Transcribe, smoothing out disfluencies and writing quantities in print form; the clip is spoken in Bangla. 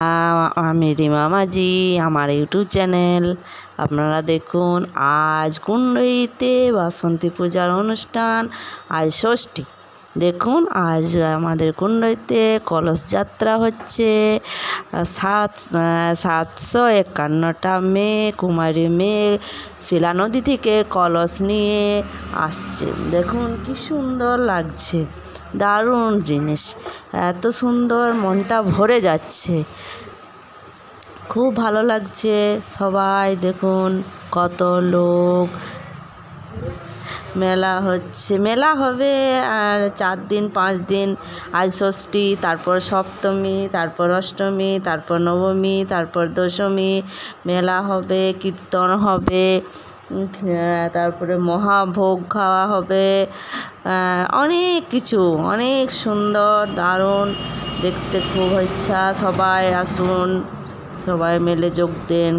আমি রিমা মাঝি, আমার ইউটিউব চ্যানেল। আপনারা দেখুন, আজ কুণ্ডইতে বাসন্তী পূজার অনুষ্ঠান, আজ ষষ্ঠী। দেখুন, আজ আমাদের কুণ্ডইতে কলস যাত্রা হচ্ছে। 751টা মেয়ে, কুমারী মেয়ে শিলা নদী থেকে কলস নিয়ে আসছে। দেখুন কি সুন্দর লাগছে, দারুণ জিনিস, এত সুন্দর, মনটা ভরে যাচ্ছে, খুব ভালো লাগছে। সবাই দেখুন, কত লোক, মেলা হচ্ছে, মেলা হবে আর 4 দিন 5 দিন। আজ ষষ্ঠী, তারপর সপ্তমী, তারপর অষ্টমী, তারপর নবমী, তারপর দশমী। মেলা হবে, কীর্তন হবে, তারপরে মহাভোগ খাওয়া হবে, অনেক কিছু, অনেক সুন্দর, দারুণ, দেখতে খুব ইচ্ছা। সবাই আসুন, সবাই মিলে যোগ দেন।